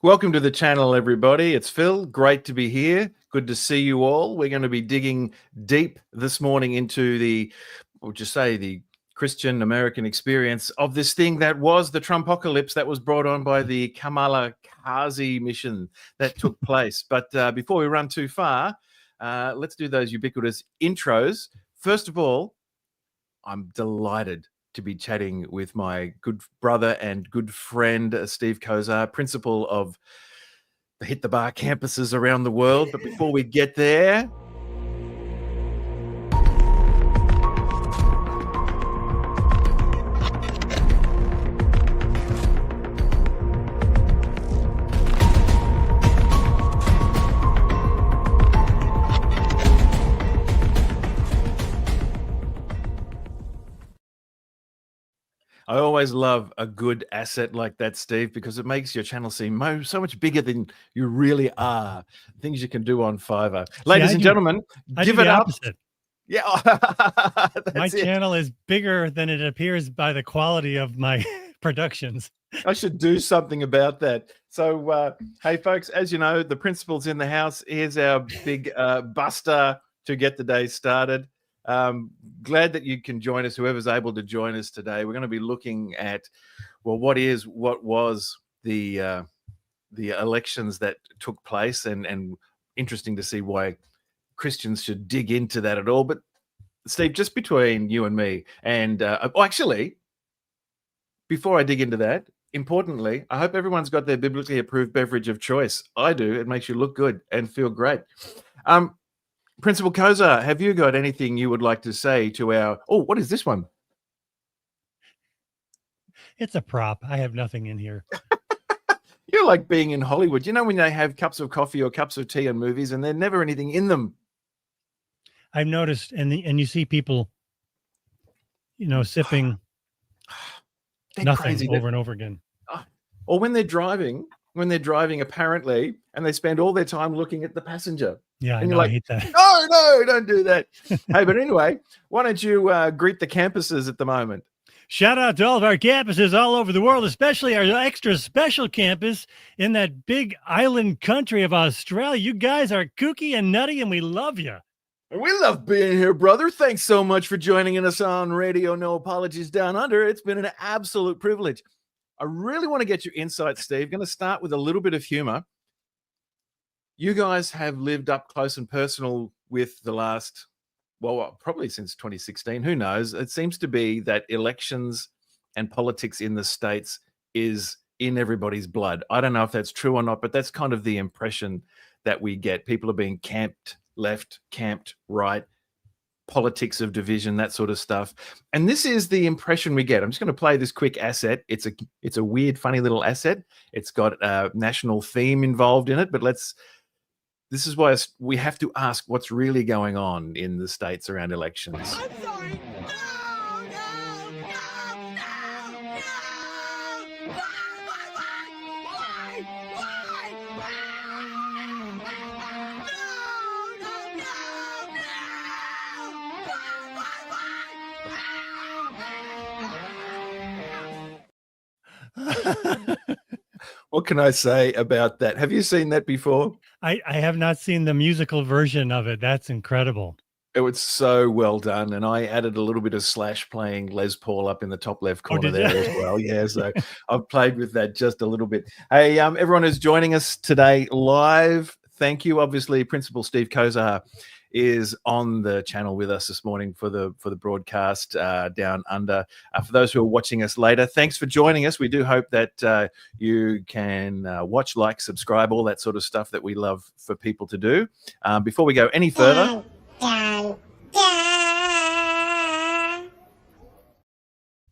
Welcome to the channel, everybody. It's Phil. Great to be here. Good to see you all. We're going to be digging deep this morning into the Christian American experience of this thing that was the Trumpocalypse that was brought on by the Kamala mission that took place. But before we run too far, let's do those ubiquitous intros. First of all, I'm delighted to be chatting with my good brother and good friend, Steve Kozar, principal of the Hit the Bar campuses around the world. But before we get there, I always love a good asset like that, Steve, because it makes your channel seem so much bigger than you really are. Things you can do on Fiverr. Ladies and gentlemen, give it up. Opposite. Yeah, my channel is bigger than it appears by the quality of my productions. I should do something about that. So, hey, folks, as you know, the principal's in the house. Here's our big buster to get the day started. Glad that you can join us, whoever's able to join us today. We're going to be looking at, well, what was the elections that took place, and interesting to see why Christians should dig into that at all. But Steve, just between you and me, and actually, before I dig into that, importantly, I hope everyone's got their biblically approved beverage of choice. I do. It makes you look good and feel great. Principal Kozar, have you got anything you would like to say to our... Oh, what is this one? It's a prop. I have nothing in here. You're like being in Hollywood. You know when they have cups of coffee or cups of tea in movies and there's never anything in them? I've noticed, and you see people, sipping nothing over and over again. Or when they're driving, apparently, and they spend all their time looking at the passenger. Yeah, and I hate that. No, don't do that. Hey, but anyway, why don't you greet the campuses at the moment? Shout out to all of our campuses all over the world, especially our extra special campus in that big island country of Australia. You guys are kooky and nutty, and we love you. We love being here, brother. Thanks so much for joining us on Radio No Apologies Down Under. It's been an absolute privilege. I really want to get your insight, Steve. Going to start with a little bit of humor. You guys have lived up close and personal with the last, well, probably since 2016. Who knows? It seems to be that elections and politics in the States is in everybody's blood. I don't know if that's true or not, but that's kind of the impression that we get. People are being camped left, camped right, politics of division, that sort of stuff. And this is the impression we get. I'm just going to play this quick asset. It's a weird, funny little asset. It's got a national theme involved in it, but this is why we have to ask what's really going on in the States around elections. I'm sorry. No, no, no, no, no. What can I say about that? Have you seen that before? I have not seen the musical version of it. That's incredible. It was so well done, and I added a little bit of Slash playing Les Paul up in the top left corner there as well. Yeah, so I've played with that just a little bit. Hey, everyone who's joining us today live, thank you. Obviously, Principal Steve Kozar is on the channel with us this morning for the broadcast down under. For those who are watching us later, thanks for joining us. We do hope that you can watch, like, subscribe, all that sort of stuff that we love for people to do. Before we go any further,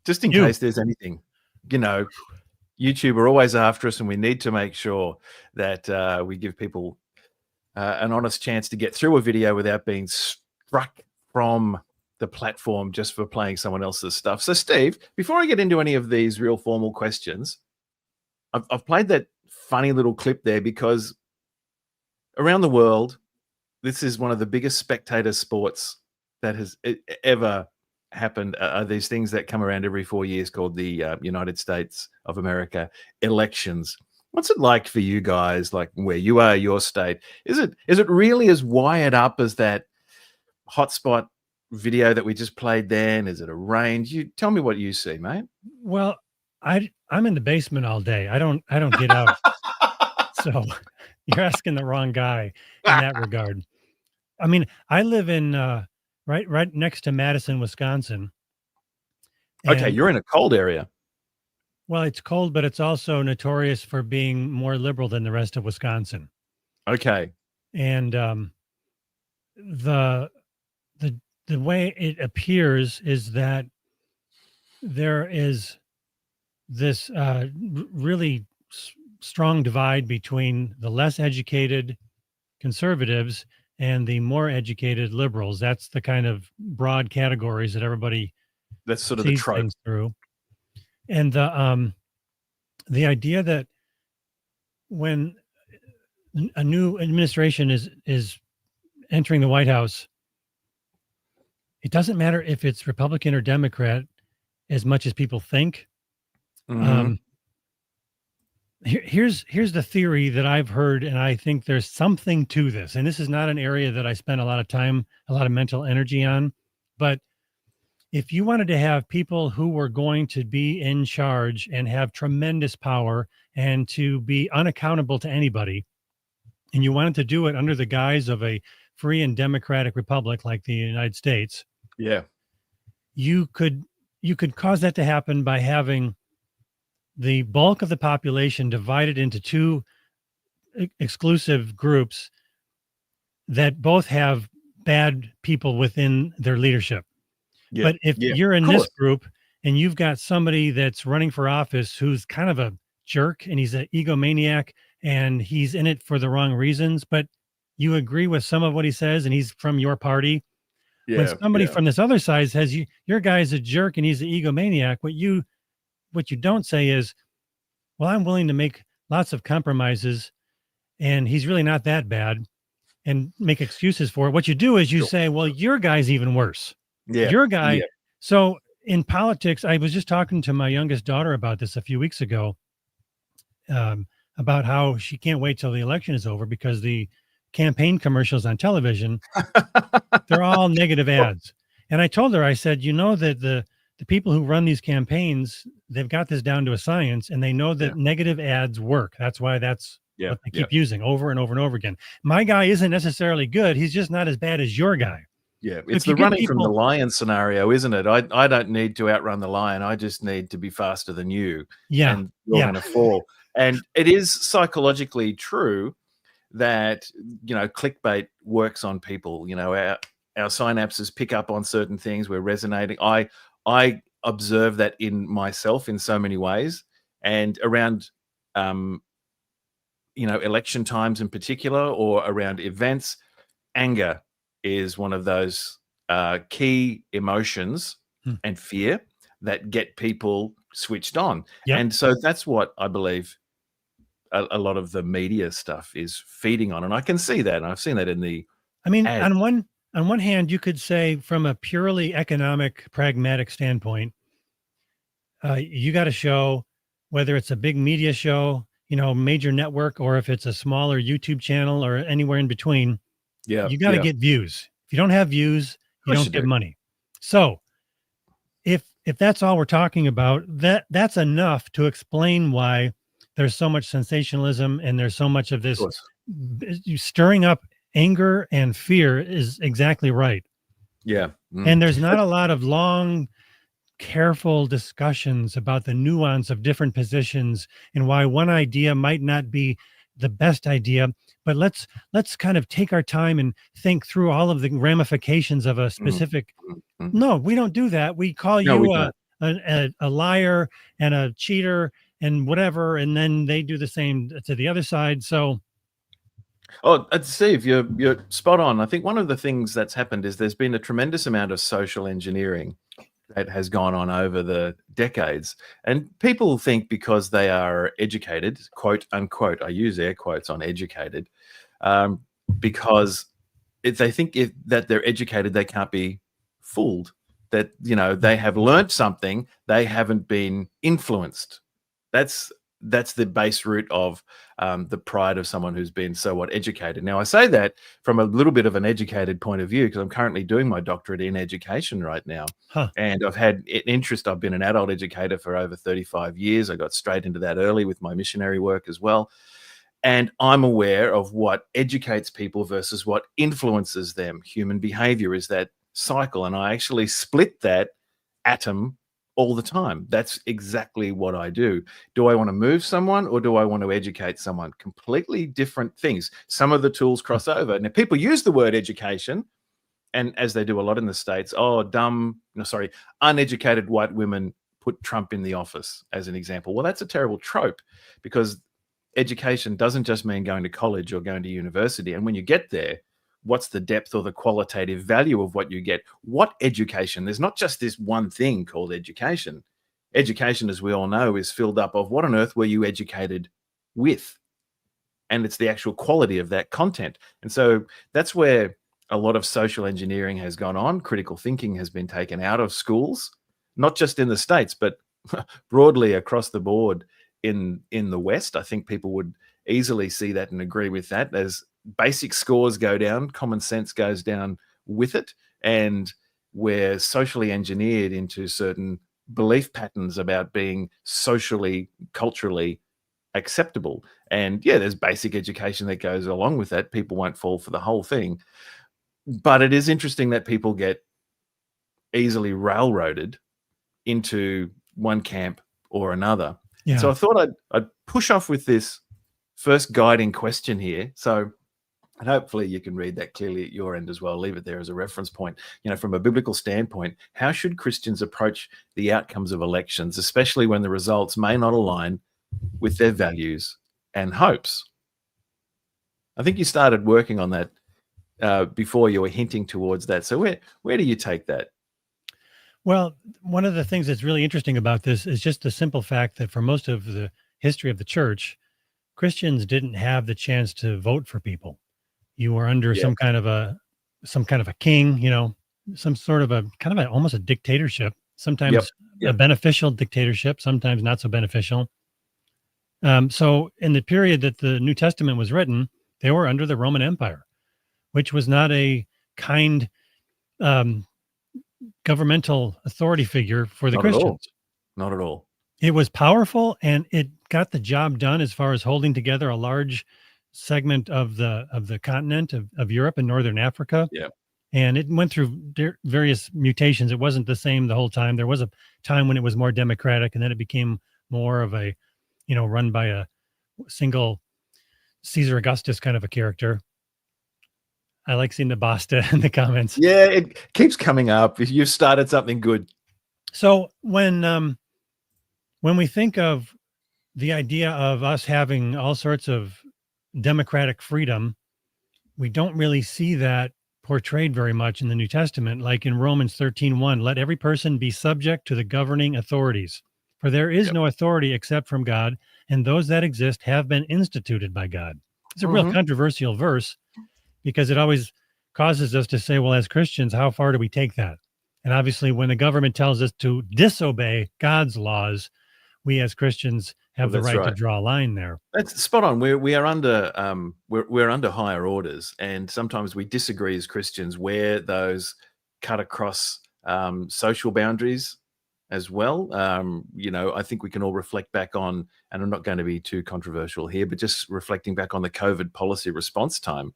just in case there's anything, YouTube are always after us, and we need to make sure that we give people an honest chance to get through a video without being struck from the platform just for playing someone else's stuff. So, Steve, before I get into any of these real formal questions, I've played that funny little clip there because around the world, this is one of the biggest spectator sports that has ever happened. Are these things that come around every 4 years called the United States of America elections. What's it like for you guys, like where you are, your state? Is it really as wired up as that hotspot video that we just played then? Is it a range? You tell me what you see, mate. Well, I'm in the basement all day. I don't get out. So you're asking the wrong guy in that regard. I mean, I live in right next to Madison, Wisconsin. Okay, And you're in a cold area. well, it's cold, but it's also notorious for being more liberal than the rest of Wisconsin. Okay. And the the the way it appears is that there is this really strong divide between the less educated conservatives and the more educated liberals. That's the kind of broad categories that everybody That's sort of the sees trope. things through. And the idea that when a new administration is entering the White House, it doesn't matter if it's Republican or Democrat as much as people think. Mhm. Here's the theory that I've heard, and I think there's something to this. And this is not an area that I spend a lot of time, a lot of mental energy on. But if you wanted to have people who were going to be in charge and have tremendous power and to be unaccountable to anybody, and you wanted to do it under the guise of a free and democratic republic like the United States, Yeah. you could cause that to happen by having the bulk of the population divided into two exclusive groups that both have bad people within their leadership. Yeah. But if Yeah. you're Of in this course. group and you've got somebody that's running for office who's kind of a jerk and he's an egomaniac and he's in it for the wrong reasons, but you agree with some of what he says and he's from your party. When Yeah. somebody Yeah. from this other side says your guy's a jerk and he's an egomaniac, what you don't say is, well, I'm willing to make lots of compromises and he's really not that bad and make excuses for it. What you do is you Sure. say, well, your guy's even worse. Yeah. Your guy. Yeah. So in politics, I was just talking to my youngest daughter about this a few weeks ago, about how she can't wait till the election is over because the campaign commercials on television, they're all negative ads. And I told her, I said, you know that the people who run these campaigns, they've got this down to a science and they know that Yeah. negative ads work. That's why that's Yeah. what they Yeah. keep using over and over and over again. My guy isn't necessarily good. He's just not as bad as your guy. Yeah. So It's if you the get running from the people, lion scenario, isn't it? I don't need to outrun the lion. I just need to be faster than you, yeah, and you're yeah, going to fall. And it is psychologically true that, clickbait works on people. Our synapses pick up on certain things. We're resonating. I observe that in myself in so many ways, and around election times in particular, or around events, anger is one of those key emotions Hmm. and fear that get people switched on. Yep. And so that's what I believe a lot of the media stuff is feeding on. And I can see that. And I've seen that in the I mean, ads. on one hand, you could say from a purely economic, pragmatic standpoint, you got a show, whether it's a big media show, major network, or if it's a smaller YouTube channel or anywhere in between, Yeah. you got to Yeah. get views. If you don't have views, you course don't you get do. money. So if that's all we're talking about, that's enough to explain why there's so much sensationalism and there's so much of Of this course. stirring up anger and fear is exactly right. Yeah. Mm. And there's not a lot of long, careful discussions about the nuance of different positions and why one idea might not be the best idea. But let's kind of take our time and think through all of the ramifications of a specific. Mm. No, we don't do that. We call No, we you don't. a liar and a cheater and whatever, and then they do the same to the other side. So Oh, Steve, you're spot on. I think one of the things that's happened is there's been a tremendous amount of social engineering that has gone on over the decades. And people think because they are educated, quote unquote, I use air quotes on educated, because if they think that they're educated, they can't be fooled, that, they have learned something, they haven't been influenced. That's that's the base root of the pride of someone who's been so educated. Now, I say that from a little bit of an educated point of view because I'm currently doing my doctorate in education right now. Huh. And I've had an interest. I've been an adult educator for over 35 years. I got straight into that early with my missionary work as well. And I'm aware of what educates people versus what influences them. Human behavior is that cycle. And I actually split that atom all the time. That's exactly what I do. Do I want to move someone or do I want to educate someone? Completely different things. Some of the tools cross over. Now, people use the word education, and as they do a lot in the States, uneducated white women put Trump in the office as an example. Well, that's a terrible trope because education doesn't just mean going to college or going to university. And when you get there, what's the depth or the qualitative value of what you get? What education? There's not just this one thing called education. Education, as we all know, is filled up of what on earth were you educated with? And it's the actual quality of that content. And so that's where a lot of social engineering has gone on. Critical thinking has been taken out of schools, not just in the States, but broadly across the board in the West. I think people would easily see that and agree with that. As basic scores go down, common sense goes down with it, and we're socially engineered into certain belief patterns about being socially, culturally acceptable. And yeah, there's basic education that goes along with that. People won't fall for the whole thing. But it is interesting that people get easily railroaded into one camp or another. Yeah. So I thought I'd push off with this first guiding question here. So, and hopefully you can read that clearly at your end as well. Leave it there as a reference point. From a biblical standpoint, how should Christians approach the outcomes of elections, especially when the results may not align with their values and hopes? I think you started working on that before. You were hinting towards that. So where do you take that? Well, one of the things that's really interesting about this is just the simple fact that for most of the history of the church, Christians didn't have the chance to vote for people. You were under some kind of a king, some sort of almost a dictatorship, sometimes a beneficial dictatorship, sometimes not so beneficial. So in the period that the New Testament was written, they were under the Roman Empire, which was not a kind governmental authority figure for the Christians. Not at all. It was powerful, and it got the job done as far as holding together a large segment of the continent of Europe and Northern Africa. Yeah. And it went through various mutations. It wasn't the same the whole time. There was a time when it was more democratic, and then it became more of a, run by a single Caesar Augustus kind of a character. I like seeing the Basta in the comments. Yeah, it keeps coming up. You've started something good. So when we think of the idea of us having all sorts of democratic freedom, we don't really see that portrayed very much in the New Testament. Like in Romans 13:1, let every person be subject to the governing authorities, for there is no authority except from God, and those that exist have been instituted by God. It's a real controversial verse, because it always causes us to say, well, as Christians, how far do we take that? And obviously, when the government tells us to disobey God's laws, we as Christians have the right to draw a line there. That's spot on. We are under we're under higher orders, and sometimes we disagree as Christians where those cut across social boundaries as well. I think we can all reflect back on, and I'm not going to be too controversial here, but just reflecting back on the COVID policy response time.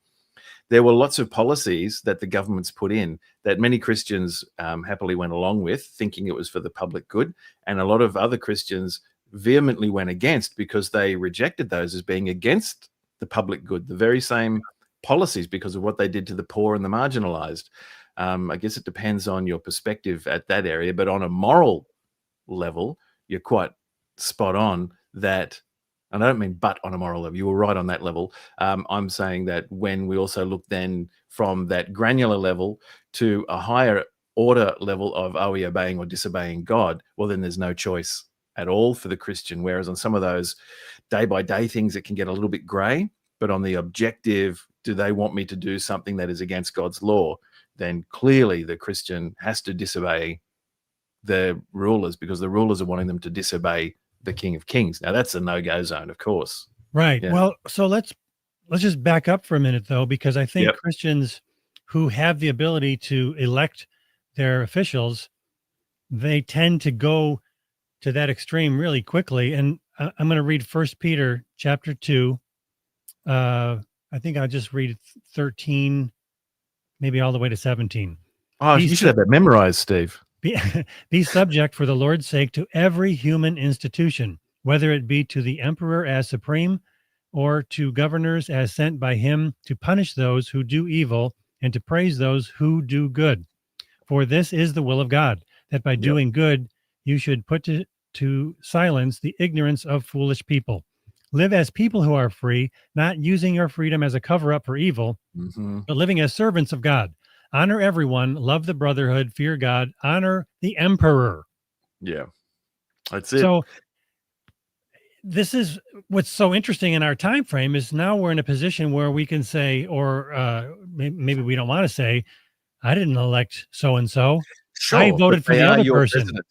There were lots of policies that the governments put in that many Christians happily went along with, thinking it was for the public good. And a lot of other Christians vehemently went against because they rejected those as being against the public good, the very same policies, because of what they did to the poor and the marginalized. I guess it depends on your perspective at that area, but on a moral level, you're quite spot on that. And I don't mean but on a moral level. You were right on that level. I'm saying that when we also look then from that granular level to a higher order level of are we obeying or disobeying God, well, then there's no choice at all for the Christian. Whereas on some of those day-by-day things, it can get a little bit gray. But on the objective, do they want me to do something that is against God's law? Then clearly the Christian has to disobey the rulers, because the rulers are wanting them to disobey the King of Kings. Now that's a no-go zone, of course. Right. Yeah. Well, so let's just back up for a minute though, because I think Yep. Christians who have the ability to elect their officials, they tend to go to that extreme really quickly. And I'm going to read First Peter chapter 2. I think I'll just read 13, maybe all the way to 17. Oh, you should have that memorized, Steve. Be subject for the Lord's sake to every human institution, whether it be to the emperor as supreme or to governors as sent by him to punish those who do evil and to praise those who do good. For this is the will of God, that by doing good, you should put to silence the ignorance of foolish people. Live as people who are free, not using your freedom as a cover-up for evil, but living as servants of God. Honor everyone, love the brotherhood, fear God, honor the emperor. Yeah, that's it. So this is what's so interesting in our time frame is now we're in a position where we can say, or maybe we don't want to say, I didn't elect so-and-so. Sure, I voted for the other person. President.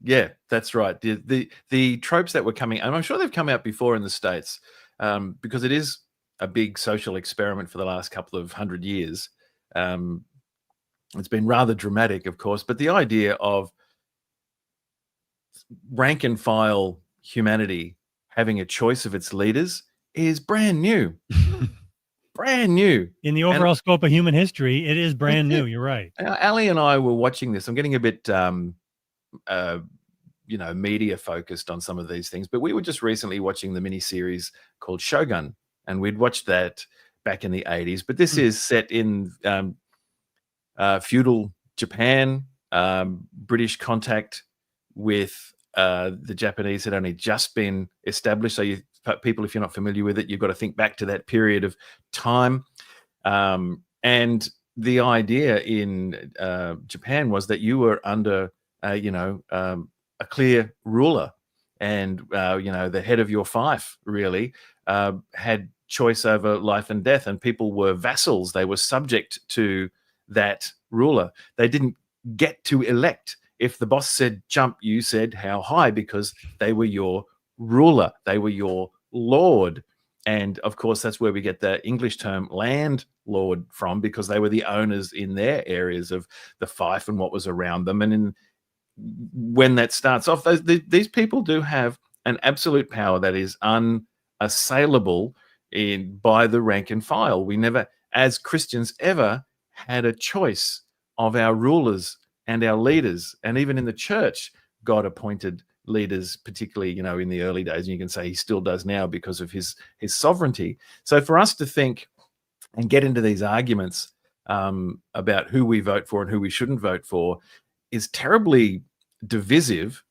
Yeah, that's right. The tropes that were coming, and I'm sure they've come out before in the States, because it is a big social experiment for the last couple of 100 years. It's been rather dramatic, of course, but the idea of rank and file humanity having a choice of its leaders is brand new. Brand new. In the overall scope of human history, it is brand new. You're right. Ali and I were watching this. I'm getting a bit, media focused on some of these things, but we were just recently watching the miniseries called Shogun, and we'd watched that back in the 80s. But this is set in feudal Japan. British contact with the Japanese had only just been established. So people, if you're not familiar with it, you've got to think back to that period of time. And the idea in Japan was that you were under, a clear ruler, and the head of your fief really had choice over life and death, and people were vassals. They were subject to that ruler. They didn't get to elect. If the boss said jump, you said how high, because they were your ruler. They were your lord. And of course, that's where we get the English term landlord from, because they were the owners in their areas of the fief and what was around them. And when that starts off, these people do have an absolute power that is unassailable by the rank and file. We never, as Christians, ever had a choice of our rulers and our leaders. And even in the church, God appointed leaders, particularly, in the early days, and you can say he still does now because of his sovereignty. So for us to think and get into these arguments about who we vote for and who we shouldn't vote for is terribly divisive,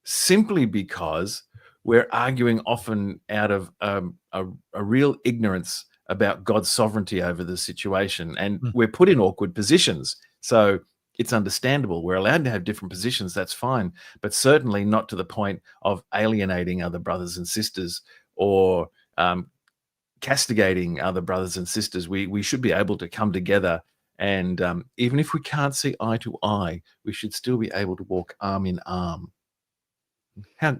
simply because we're arguing often out of a real ignorance about God's sovereignty over the situation. And we're put in awkward positions. So it's understandable. We're allowed to have different positions. That's fine. But certainly not to the point of alienating other brothers and sisters or castigating other brothers and sisters. We should be able to come together. And even if we can't see eye to eye, we should still be able to walk arm in arm.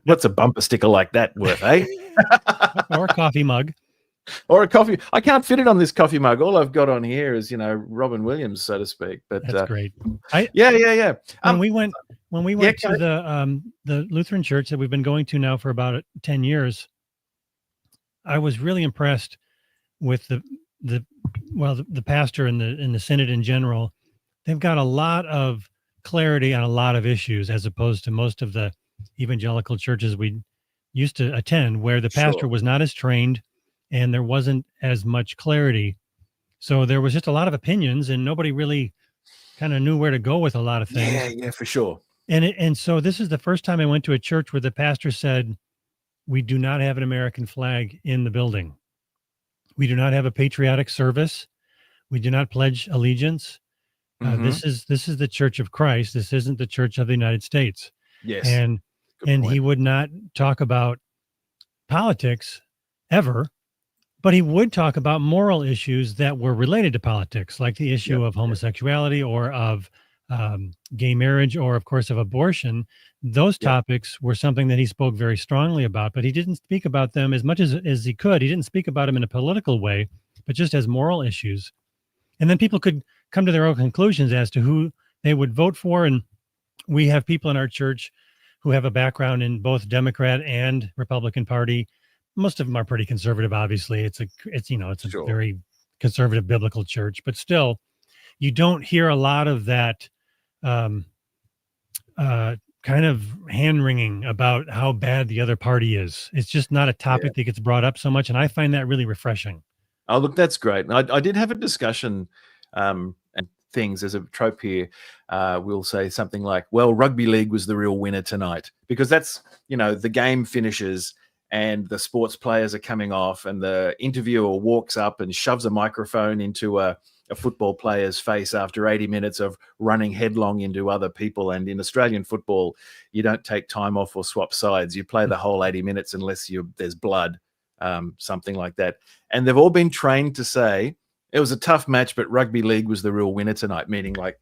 What's a bumper sticker like that worth, eh? Or a coffee mug. Or a coffee. I can't fit it on this coffee mug. All I've got on here is, Robin Williams, so to speak. But that's great. Yeah. When we went to the Lutheran church that we've been going to now for about 10 years, I was really impressed with the pastor and the synod in general. They've got a lot of clarity on a lot of issues, as opposed to most of the evangelical churches we used to attend, where the pastor was not as trained and there wasn't as much clarity. So there was just a lot of opinions and nobody really kind of knew where to go with a lot of things. Yeah, for sure. And so this is the first time I went to a church where the pastor said, we do not have an American flag in the building. We do not have a patriotic service. We do not pledge allegiance. This is the Church of Christ. This isn't the Church of the United States. Yes. And he would not talk about politics ever, but he would talk about moral issues that were related to politics, like the issue of homosexuality or of gay marriage, or of course of abortion, those Yep. topics were something that he spoke very strongly about, but he didn't speak about them as much as he could. He didn't speak about them in a political way, but just as moral issues. And then people could come to their own conclusions as to who they would vote for. And we have people in our church who have a background in both Democrat and Republican Party. Most of them are pretty conservative. Obviously, it's a Sure. very conservative biblical church, but still, you don't hear a lot of that um, kind of hand wringing about how bad the other party is. It's just not a topic that gets brought up so much, and I find that really refreshing. Oh, look, that's great. And I did have a discussion, and things as a trope here. We'll say something like, well, rugby league was the real winner tonight, because that's, the game finishes and the sports players are coming off and the interviewer walks up and shoves a microphone into a football player's face after 80 minutes of running headlong into other people. And in Australian football, you don't take time off or swap sides. You play the whole 80 minutes unless there's blood, something like that. And they've all been trained to say, it was a tough match, but rugby league was the real winner tonight, meaning like,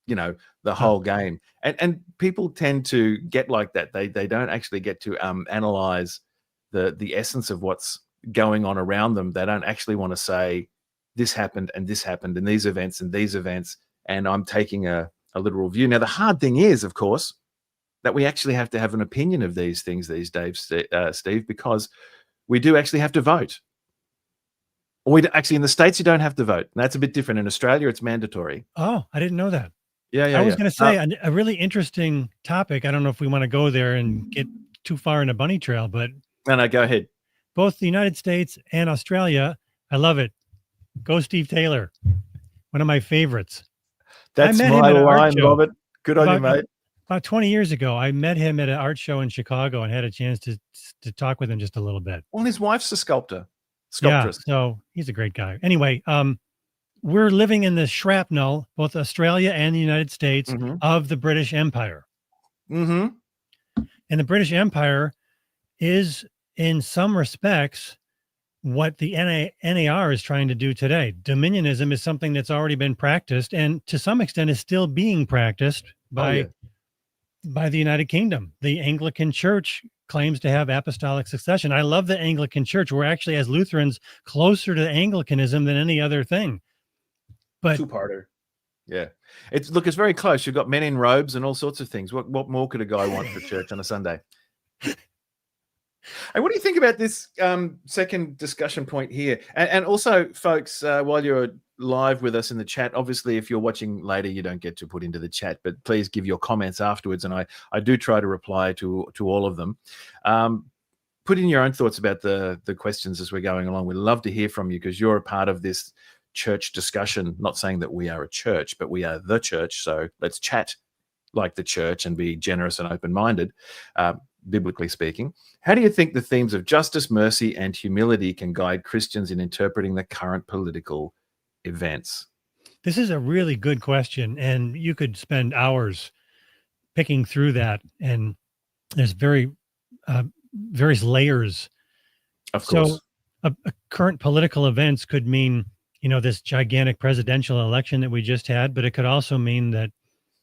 the whole game. And people tend to get like that. They don't actually get to analyze the essence of what's going on around them. They don't actually want to say, this happened and this happened and these events and these events, and I'm taking a literal view. Now, the hard thing is, of course, that we actually have to have an opinion of these things these days, Steve, because we do actually have to vote. Actually, in the States, you don't have to vote. That's a bit different. In Australia, it's mandatory. Oh, I didn't know that. Yeah. I was going to say a really interesting topic. I don't know if we want to go there and get too far in a bunny trail, but No, go ahead. both the United States and Australia, I love it. Go Steve Taylor, one of my favorites. That's met my him at an art line, show. Robert. Good on you, mate. About 20 years ago, I met him at an art show in Chicago and had a chance to talk with him just a little bit. Well, his wife's a sculptress. Yeah, so he's a great guy. Anyway, we're living in the shrapnel, both Australia and the United States, of the British Empire. Mm-hmm. And the British Empire is, in some respects, what the NAR is trying to do today. Dominionism is something that's already been practiced and to some extent is still being practiced by the United Kingdom. The Anglican Church claims to have apostolic succession. I love the Anglican Church. We're actually, as Lutherans, closer to Anglicanism than any other thing. But two-parter. Yeah. It's very close. You've got men in robes and all sorts of things. What more could a guy want for church on a Sunday? Hey, what do you think about this second discussion point here? And also, folks, while you're live with us in the chat, obviously, if you're watching later, you don't get to put into the chat, but please give your comments afterwards. And I do try to reply to all of them. Put in your own thoughts about the questions as we're going along. We'd love to hear from you because you're a part of this church discussion. Not saying that we are a church, but we are the church. So let's chat like the church and be generous and open-minded, biblically speaking. How do you think the themes of justice, mercy, and humility can guide Christians in interpreting the current political events? This is a really good question, and you could spend hours picking through that. And there's various layers. Of course. So a current political events could mean, this gigantic presidential election that we just had, but it could also mean that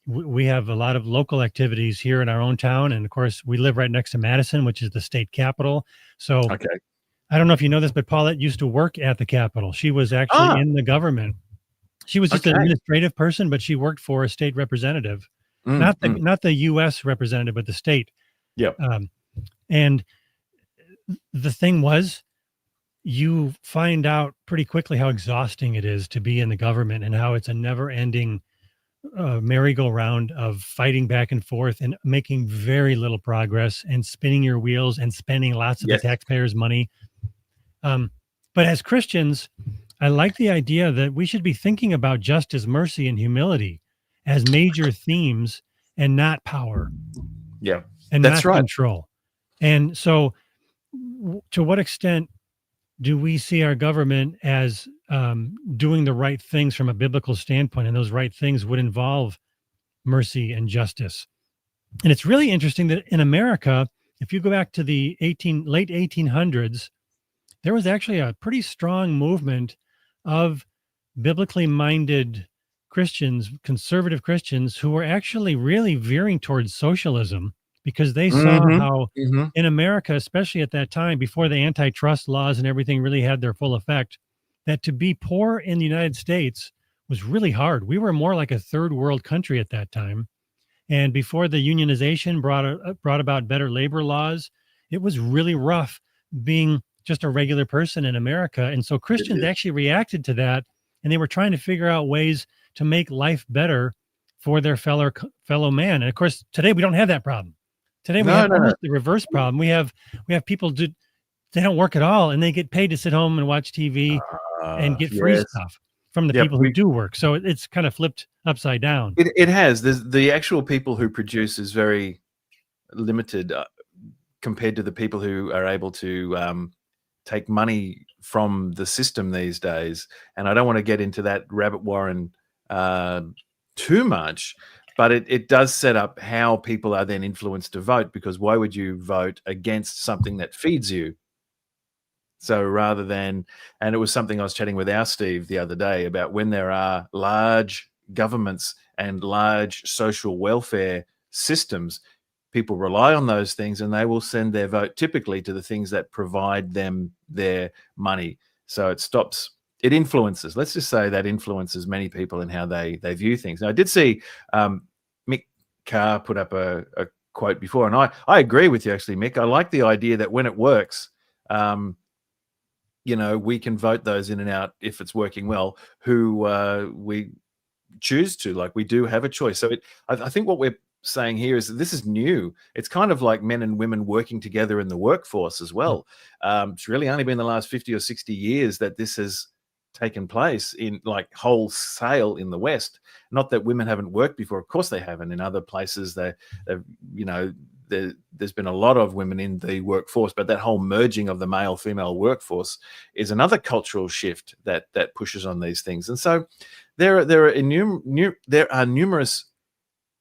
we have a lot of local activities here in our own town. And of course, we live right next to Madison, which is the state capital. So I don't know if you know this, but Paulette used to work at the Capitol. She was actually in the government. She was just an administrative person, but she worked for a state representative, not the U.S. representative, but the state. Yeah. And the thing was, you find out pretty quickly how exhausting it is to be in the government and how it's a never-ending merry-go-round of fighting back and forth and making very little progress and spinning your wheels and spending lots of the taxpayers' money. But as Christians, I like the idea that we should be thinking about justice, mercy, and humility as major themes and not power. Yeah, and that's not control. And so to what extent do we see our government as doing the right things from a biblical standpoint? And those right things would involve mercy and justice. And it's really interesting that in America, if you go back to the late 1800s, there was actually a pretty strong movement of biblically minded Christians, conservative Christians, who were actually really veering towards socialism because they saw Mm-hmm. how Mm-hmm. in America, especially at that time, before the antitrust laws and everything really had their full effect, that to be poor in the United States was really hard. We were more like a third world country at that time. And before the unionization brought about better labor laws, it was really rough being just a regular person in America. And so It Christians is. actually reacted to that, and they were trying to figure out ways to make life better for their fellow man. And of course, today we don't have that problem. Today we No, have no, no. almost the reverse problem. We have people they don't work at all, and they get paid to sit home and watch TV and get free Yes. stuff from the Yep. people who do work. So it's kind of flipped upside down. It has. There's the actual people who produce is very limited compared to the people who are able to take money from the system these days. And I don't want to get into that rabbit warren too much, but it does set up how people are then influenced to vote, because why would you vote against something that feeds you? So rather than, and it was something I was chatting with our Steve the other day about, when there are large governments and large social welfare systems, people rely on those things and they will send their vote typically to the things that provide them their money. So it influences, let's just say that influences many people in how they view things. Now, I did see Mick Carr put up a quote before, and I agree with you actually, Mick. I like the idea that when it works, we can vote those in and out if it's working well, who we choose to. Like, we do have a choice. So I think what we're saying here is that this is new. It's kind of like men and women working together in the workforce as well. It's really only been the last 50 or 60 years that this has taken place in like wholesale in the West. Not that women haven't worked before. Of course they haven't. In other places, there's been a lot of women in the workforce, but that whole merging of the male-female workforce is another cultural shift that pushes on these things. And so there are numerous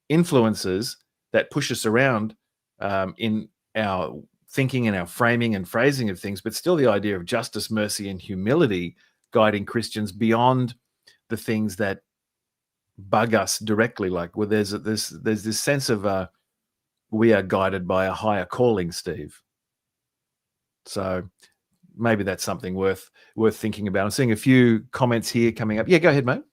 influences that push us around in our thinking and our framing and phrasing of things, but still the idea of justice, mercy, and humility guiding Christians beyond the things that bug us directly. Like, well, there's this sense of we are guided by a higher calling, Steve. So maybe that's something worth thinking about. I'm seeing a few comments here coming up. Yeah, go ahead, mate.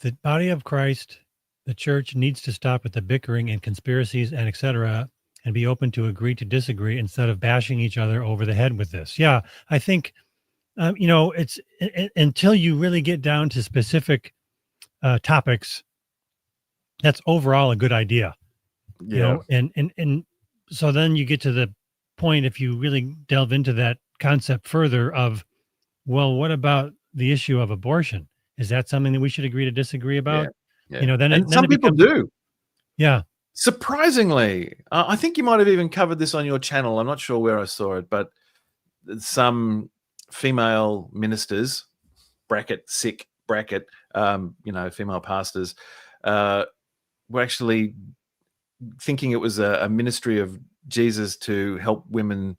The body of Christ, the church, needs to stop with the bickering and conspiracies and etc., and be open to agree to disagree instead of bashing each other over the head with this. Yeah, I think, it's until you really get down to specific topics, that's overall a good idea. Yeah. And so then you get to the point, if you really delve into that concept further, of, well, what about the issue of abortion? Is that something that we should agree to disagree about? Yeah. Then some people do. Yeah. Surprisingly, I think you might have even covered this on your channel. I'm not sure where I saw it, but some female ministers, female pastors, were actually thinking it was a ministry of Jesus to help women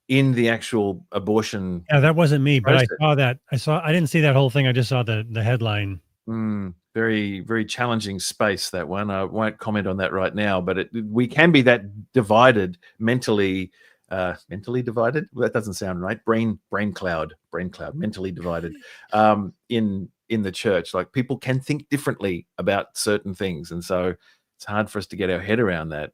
in the actual abortion. Yeah, that wasn't me, but process. I saw that. I didn't see that whole thing. I just saw the headline. Very, very challenging space, that one. I won't comment on that right now, but we can be that divided mentally divided. Well, that doesn't sound right. Brain cloud, mentally divided in the church. Like, people can think differently about certain things. And so it's hard for us to get our head around that.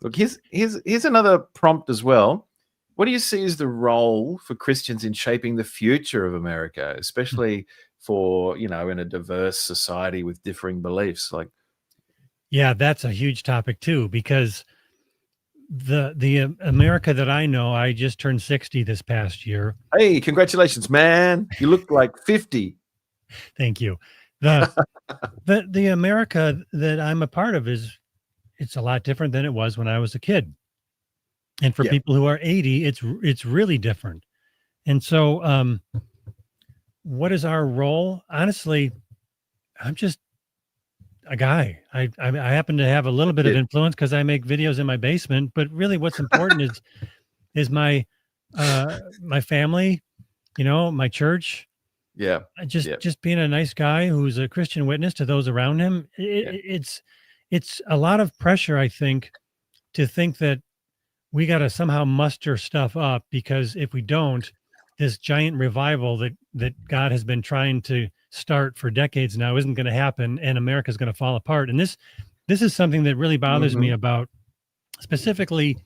Look, here's another prompt as well. What do you see as the role for Christians in shaping the future of America, especially for, in a diverse society with differing beliefs? Like, yeah, that's a huge topic too, because the America that I know, I just turned 60 this past year. Hey, congratulations, man. You look like 50. Thank you. The America that I'm a part of it's a lot different than it was when I was a kid. And for people who are 80, it's really different. And so what is our role? Honestly, I'm just a guy. I happen to have a little bit of influence because I make videos in my basement, but really what's important is my my family, my church, Yeah. Just being a nice guy who's a Christian witness to those around him. It's a lot of pressure, I think, to think that we got to somehow muster stuff up, because if we don't, this giant revival that God has been trying to start for decades now isn't going to happen, and America's going to fall apart. And this is something that really bothers me about specifically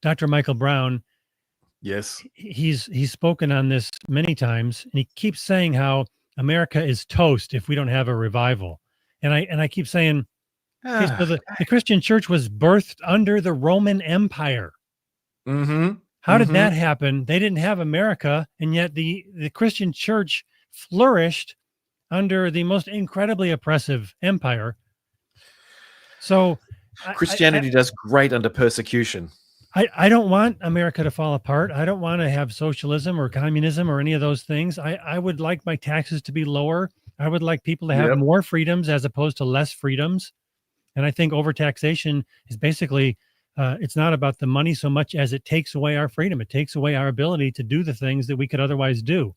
Dr. Michael Brown. Yes. He's spoken on this many times, and he keeps saying how America is toast if we don't have a revival. And I keep saying, okay, so the Christian church was birthed under the Roman Empire. How did that happen? They didn't have America, and yet the Christian church flourished under the most incredibly oppressive empire. So Christianity does great under persecution. I don't want America to fall apart. I don't want to have socialism or communism or any of those things. I would like my taxes to be lower. I would like people to have more freedoms as opposed to less freedoms. And I think overtaxation is basically, it's not about the money so much as it takes away our freedom. It takes away our ability to do the things that we could otherwise do.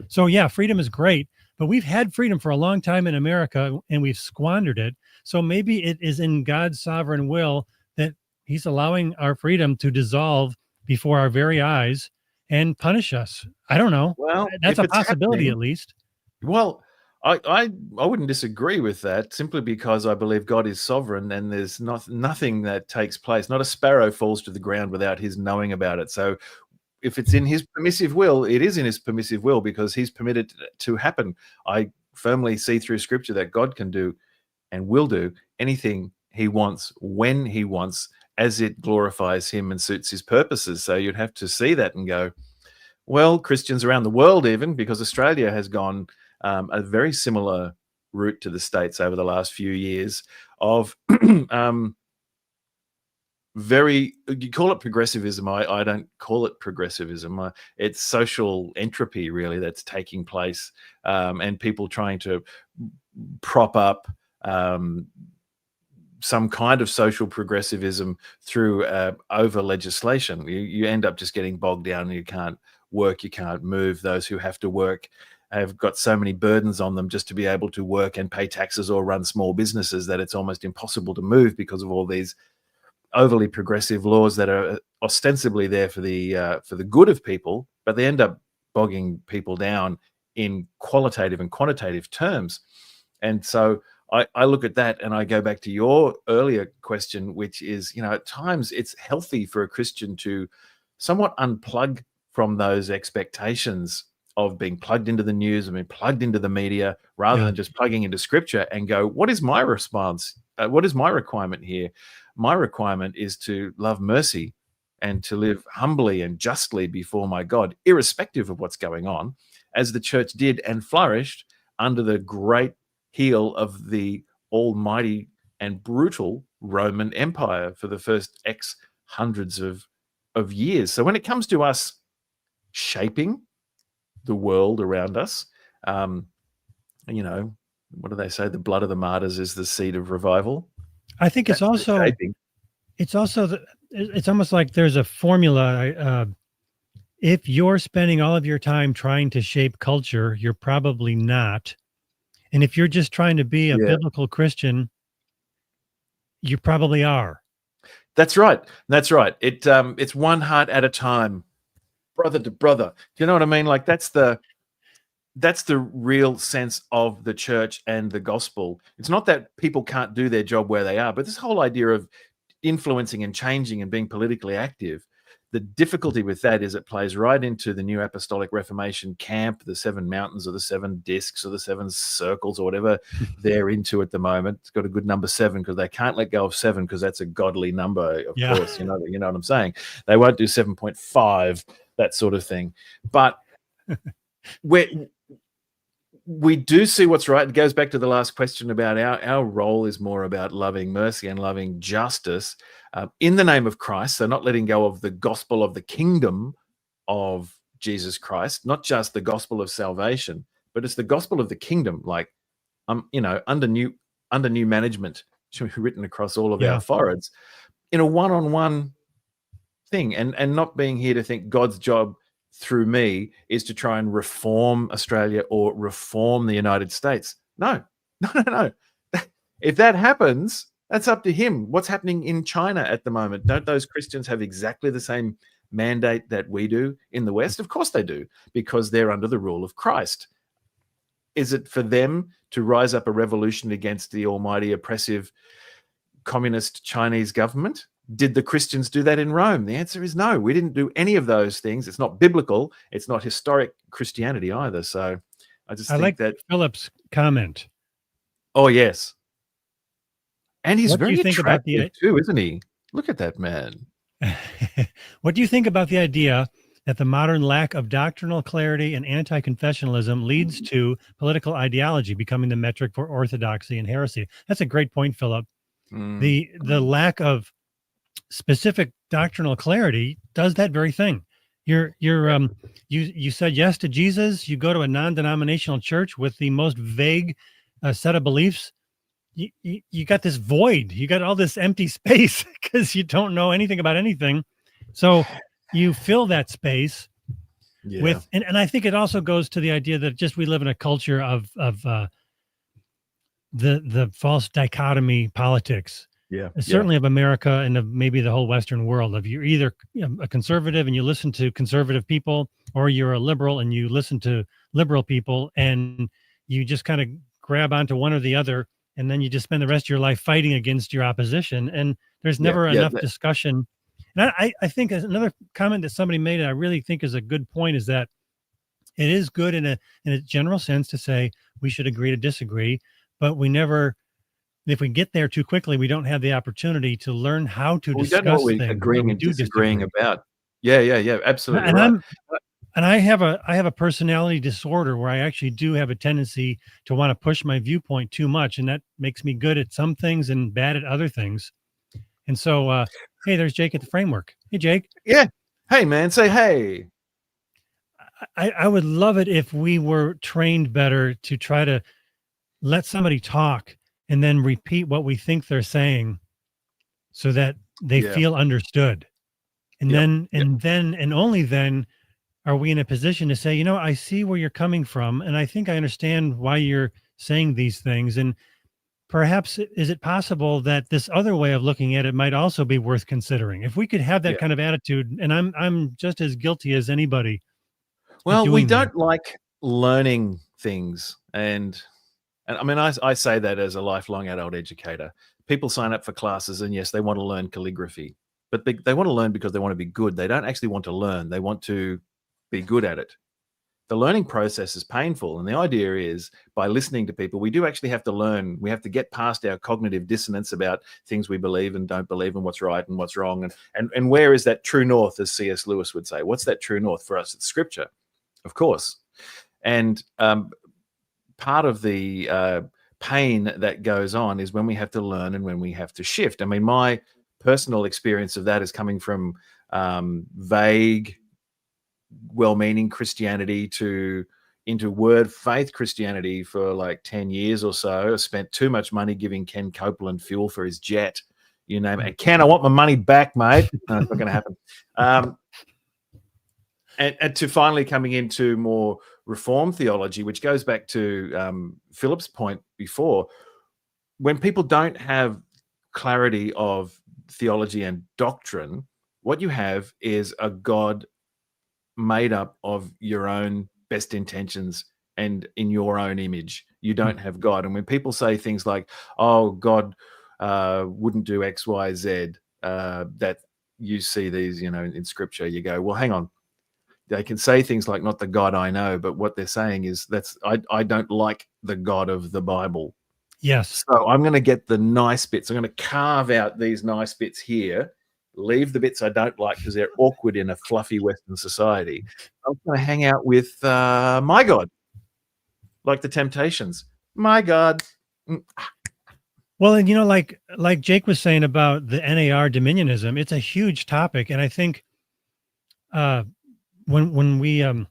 So yeah, freedom is great, but we've had freedom for a long time in America and we've squandered it. So maybe it is in God's sovereign will that he's allowing our freedom to dissolve before our very eyes and punish us. I don't know. Well, that's a possibility, at least. Well, I wouldn't disagree with that, simply because I believe God is sovereign and there's nothing that takes place. Not a sparrow falls to the ground without his knowing about it. So if it's in his permissive will, it is in his permissive will because he's permitted to happen. I firmly see through scripture that God can do and will do anything he wants when he wants, as it glorifies him and suits his purposes. So you'd have to see that and go, well, Christians around the world, even because Australia has gone a very similar route to the States over the last few years of you call it progressivism. I don't call it progressivism. It's social entropy, really, that's taking place, and people trying to prop up some kind of social progressivism through over legislation. You end up just getting bogged down and you can't work, you can't move. Those who have to work have got so many burdens on them just to be able to work and pay taxes or run small businesses that it's almost impossible to move because of all these overly progressive laws that are ostensibly there for the good of people, but they end up bogging people down in qualitative and quantitative terms. And so I look at that and I go back to your earlier question, which is, at times it's healthy for a Christian to somewhat unplug from those expectations of being plugged into the news and being plugged into the media rather than just plugging into scripture and go, what is my response? What is my requirement here? My requirement is to love mercy and to live humbly and justly before my God, irrespective of what's going on, as the church did and flourished under the great heel of the almighty and brutal Roman Empire for the first X hundreds of years. So when it comes to us shaping the world around us, what do they say? The blood of the martyrs is the seed of revival. I think it's almost like there's a formula. If you're spending all of your time trying to shape culture, you're probably not. And if you're just trying to be a biblical Christian, you probably are. That's right. That's right. It's one heart at a time, brother to brother. Do you know what I mean? Like that's the real sense of the church and the gospel. It's not that people can't do their job where they are, but this whole idea of influencing and changing and being politically active, the difficulty with that is it plays right into the New Apostolic Reformation camp, the 7 mountains or the 7 discs or the 7 circles or whatever they're into at the moment. It's got a good number 7 because they can't let go of 7 because that's a godly number, of course. You know what I'm saying? They won't do 7.5, that sort of thing. But we do see what's right. It goes back to the last question about our role is more about loving mercy and loving justice in the name of Christ. So not letting go of the gospel of the kingdom of Jesus Christ, not just the gospel of salvation, but it's the gospel of the kingdom, like, under new management should be written across all of our foreheads in a one-on-one thing, and not being here to think God's job through me is to try and reform Australia or reform the United States. No. If that happens, that's up to him. What's happening in China at the moment? Don't those Christians have exactly the same mandate that we do in the West? Of course they do, because they're under the rule of Christ. Is it for them to rise up a revolution against the almighty oppressive communist Chinese government? Did the Christians do that in Rome? The answer is no. We didn't do any of those things. It's not biblical. It's not historic Christianity either. So I just think like that Philip's comment. Oh, yes. And he's What do very you think about attractive too, isn't he? Look at that man. What do you think about the idea that the modern lack of doctrinal clarity and anti-confessionalism leads to political ideology becoming the metric for orthodoxy and heresy? That's a great point, Philip. The lack of specific doctrinal clarity does that very thing. You said yes to Jesus. You go to a non-denominational church with the most vague set of beliefs. You got this void. You got all this empty space because you don't know anything about anything. So you fill that space with, and I think it also goes to the idea that just we live in a culture of the false dichotomy politics. Certainly of America and of maybe the whole Western world. Of you're either a conservative and you listen to conservative people, or you're a liberal and you listen to liberal people, and you just kind of grab onto one or the other, and then you just spend the rest of your life fighting against your opposition. And there's never enough discussion. And I think another comment that somebody made, and I really think is a good point, is that it is good in a general sense to say we should agree to disagree, but we never. If we get there too quickly, we don't have the opportunity to learn how to discuss things. We don't know what we're agreeing and disagreeing about. Yeah, absolutely. And I have a personality disorder where I actually do have a tendency to want to push my viewpoint too much, and that makes me good at some things and bad at other things. And so, hey, there's Jake at the Framework. Hey, Jake. Yeah. Hey, man. Say hey. I would love it if we were trained better to try to let somebody talk and then repeat what we think they're saying so that they feel understood. And then only then are we in a position to say, I see where you're coming from, and I think I understand why you're saying these things. And perhaps is it possible that this other way of looking at it might also be worth considering? If we could have that kind of attitude, and I'm just as guilty as anybody. Well, we don't like learning things, and I mean, I say that as a lifelong adult educator. People sign up for classes, and yes, they want to learn calligraphy, but they want to learn because they want to be good. They don't actually want to learn. They want to be good at it. The learning process is painful, and the idea is by listening to people, we do actually have to learn. We have to get past our cognitive dissonance about things we believe and don't believe, and what's right and what's wrong, and where is that true north, as C.S. Lewis would say. What's that true north for us? It's Scripture, of course, and part of the pain that goes on is when we have to learn and when we have to shift. I mean, my personal experience of that is coming from vague, well-meaning Christianity into word faith Christianity for like 10 years or so. I spent too much money giving Ken Copeland fuel for his jet, you name it. And Ken, I want my money back, mate. No, it's not going to happen. And to finally coming into more Reformed theology, which goes back to Philip's point before, when people don't have clarity of theology and doctrine, what you have is a God made up of your own best intentions and in your own image. You don't have God. And when people say things like, oh, God wouldn't do X, Y, Z, that you see these, in Scripture, you go, well, hang on. They can say things like, not the God I know, but what they're saying is I don't like the God of the Bible. Yes. So I'm going to get the nice bits. I'm going to carve out these nice bits here, leave the bits I don't like because they're awkward in a fluffy Western society. I'm going to hang out with my God, like the Temptations. My God. Well, and like Jake was saying about the NAR dominionism, it's a huge topic, and I think when we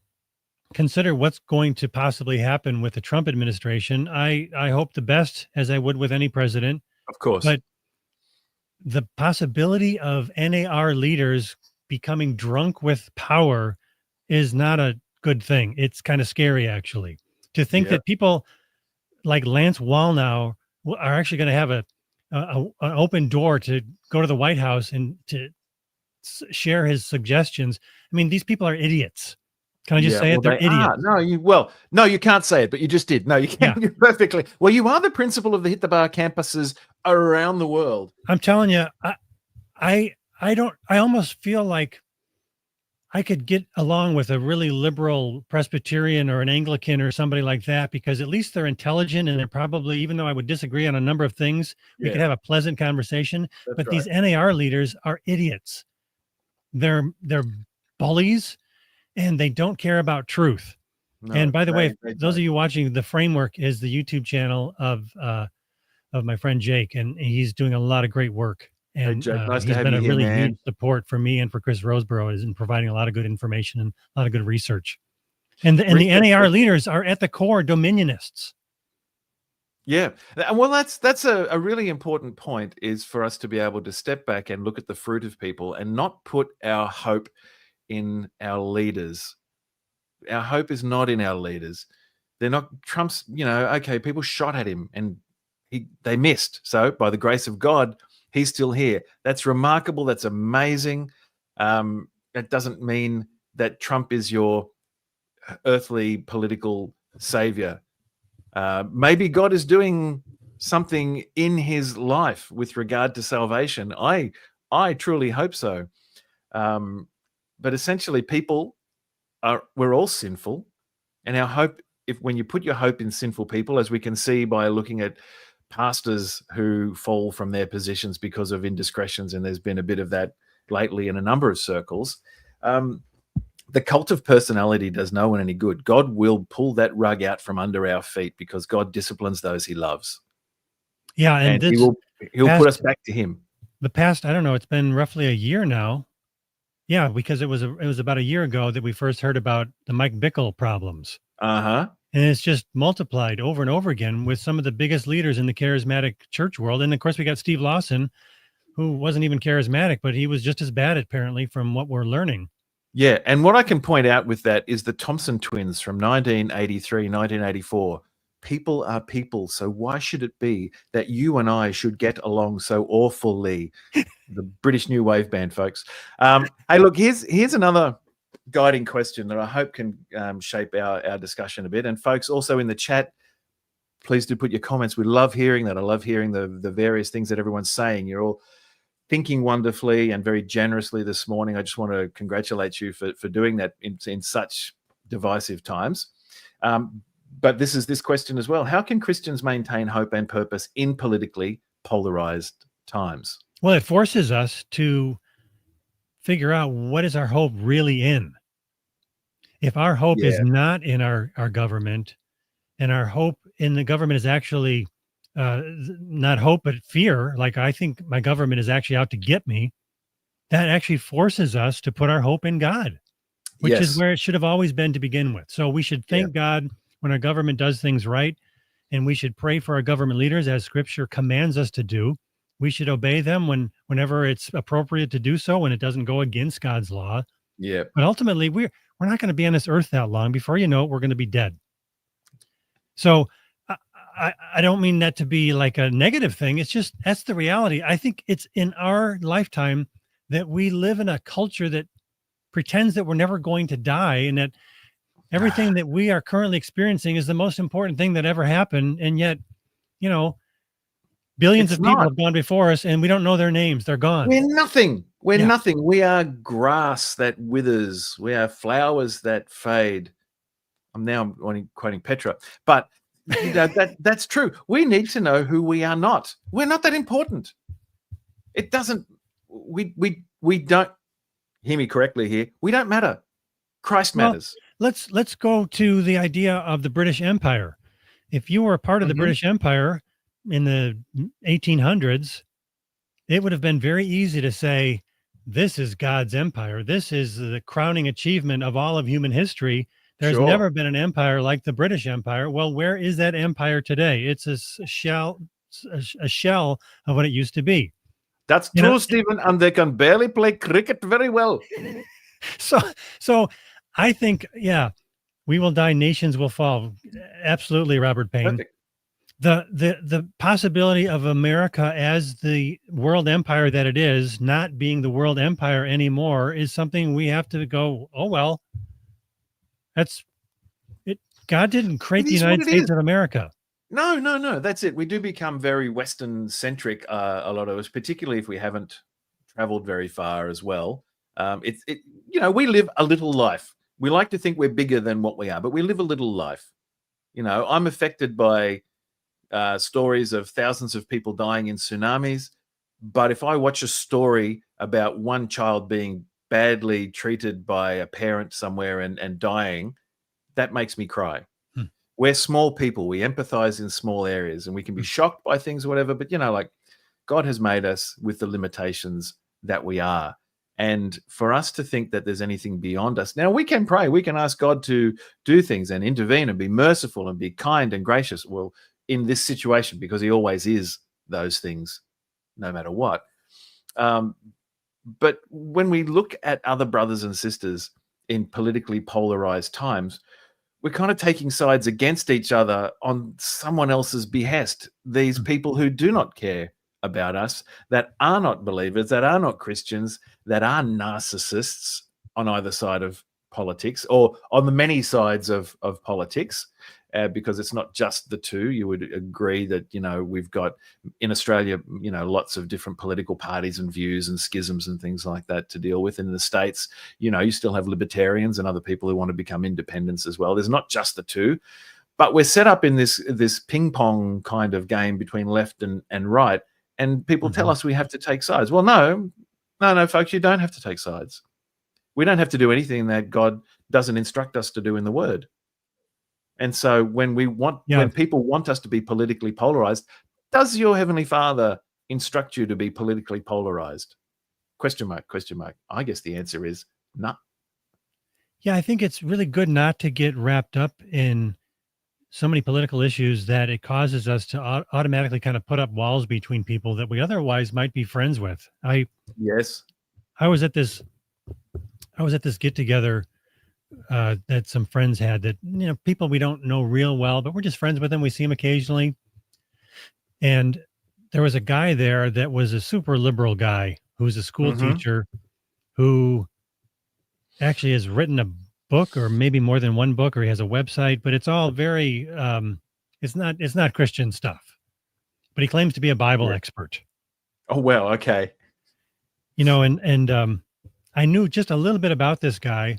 consider what's going to possibly happen with the Trump administration, I hope the best, as I would with any president. Of course. But the possibility of NAR leaders becoming drunk with power is not a good thing. It's kind of scary, actually, to think that people like Lance Wallnau are actually going to have an open door to go to the White House and to share his suggestions. I mean, these people are idiots. Can I just say it? They're idiots. No, you can't say it, but you just did. No, you can't. Yeah. Perfectly. Well, you are the principal of the Hit the Bar campuses around the world. I'm telling you, I almost feel like I could get along with a really liberal Presbyterian or an Anglican or somebody like that, because at least they're intelligent and they're probably, even though I would disagree on a number of things, we could have a pleasant conversation. But these NAR leaders are idiots. They're bullies, and they don't care about truth. No, and by the way, those of you watching, the Framework is the YouTube channel of my friend Jake, and he's doing a lot of great work. And nice he's been a really huge support for me and for Chris Roseborough in providing a lot of good information and a lot of good research. And the NAR leaders are at the core dominionists. Yeah. Well, that's a really important point, is for us to be able to step back and look at the fruit of people and not put our hope in our leaders. Our hope is not in our leaders. They're not Trump's, okay, people shot at him and they missed. So by the grace of God, he's still here. That's remarkable. That's amazing. That doesn't mean that Trump is your earthly political savior. Maybe God is doing something in his life with regard to salvation. I truly hope so. But essentially, we're all sinful, and our hope, when you put your hope in sinful people, as we can see by looking at pastors who fall from their positions because of indiscretions, and there's been a bit of that lately in a number of circles. The cult of personality does no one any good. God will pull that rug out from under our feet, because God disciplines those he loves. Yeah, and he'll put us back to him. The past, I don't know, it's been roughly a year now. Yeah, because it was about a year ago that we first heard about the Mike Bickle problems. Uh-huh. And it's just multiplied over and over again with some of the biggest leaders in the charismatic church world. And of course, we got Steve Lawson, who wasn't even charismatic, but he was just as bad, apparently, from what we're learning. Yeah, and what I can point out with that is the Thompson twins from 1983, 1984. People are people, so why should it be that you and I should get along so awfully? The British New Wave Band, folks. Hey, look, here's another guiding question that I hope can shape our discussion a bit. And folks, also in the chat, please do put your comments. We love hearing that. I love hearing the various things that everyone's saying. You're all thinking wonderfully and very generously this morning. I just want to congratulate you for doing that in such divisive times. But this is this question as well. How can Christians maintain hope and purpose in politically polarized times? Well, it forces us to figure out, what is our hope really in? If our hope is not in our government, and our hope in the government is actually not hope, but fear, like I think my government is actually out to get me, that actually forces us to put our hope in God, which is where it should have always been to begin with. So we should thank God when our government does things right, and we should pray for our government leaders as Scripture commands us to do. We should obey them whenever it's appropriate to do so, when it doesn't go against God's law. Yeah. But ultimately, we're not going to be on this earth that long. Before you know it, we're going to be dead. So I don't mean that to be like a negative thing. It's just, that's the reality. I think it's in our lifetime that we live in a culture that pretends that we're never going to die, and that everything that we are currently experiencing is the most important thing that ever happened. And yet, billions of people have gone before us, and we don't know their names. They're gone. We're nothing. We're nothing. We are grass that withers. We are flowers that fade. I'm now quoting Petra, but that's true. We need to know who we are not. We're not that important. It doesn't. We don't. Hear me correctly here. We don't matter. Christ matters. Let's go to the idea of the British Empire. If you were a part of the British Empire in the 1800s, it would have been very easy to say, this is God's empire. This is the crowning achievement of all of human history. There's never been an empire like the British Empire. Well, where is that empire today? It's a shell of what it used to be. That's true, Stephen, and they can barely play cricket very well. So I think, yeah, we will die, nations will fall. Absolutely, Robert Payne. Perfect. The possibility of America as the world empire that it is not being the world empire anymore is something we have to go, oh well, that's it. God didn't create It the is what United it is. States of America. No. That's it. We do become very Western centric, a lot of us, particularly if we haven't traveled very far as well. We live a little life. We like to think we're bigger than what we are, but we live a little life. I'm affected by stories of thousands of people dying in tsunamis. But if I watch a story about one child being badly treated by a parent somewhere and dying, that makes me cry. We're small people. We empathize in small areas and we can be shocked by things or whatever. But, like God has made us with the limitations that we are. And for us to think that there's anything beyond us, now we can pray. We can ask God to do things and intervene and be merciful and be kind and gracious. Well, in this situation, because he always is those things, no matter what. But when we look at other brothers and sisters in politically polarized times, we're kind of taking sides against each other on someone else's behest. These people who do not care about us, that are not believers, that are not Christians, that are narcissists on either side of politics or on the many sides of politics, because it's not just the two. You would agree that, we've got in Australia, lots of different political parties and views and schisms and things like that to deal with. In the States, you still have libertarians and other people who want to become independents as well. There's not just the two, but we're set up in this ping pong kind of game between left and right. And people tell us we have to take sides. Well, no, folks, you don't have to take sides. We don't have to do anything that God doesn't instruct us to do in the Word. And so when people want us to be politically polarized, does your Heavenly Father instruct you to be politically polarized? Question mark. I guess the answer is no. Yeah, I think it's really good not to get wrapped up in so many political issues that it causes us to automatically kind of put up walls between people that we otherwise might be friends with. Yes. I was at this get together that some friends had that, people we don't know real well, but we're just friends with them. We see them occasionally. And there was a guy there that was a super liberal guy who's a school teacher who actually has written a book, or maybe more than one book, or he has a website, but it's all very, it's not Christian stuff, but he claims to be a Bible expert. Oh, well, okay. And I knew just a little bit about this guy,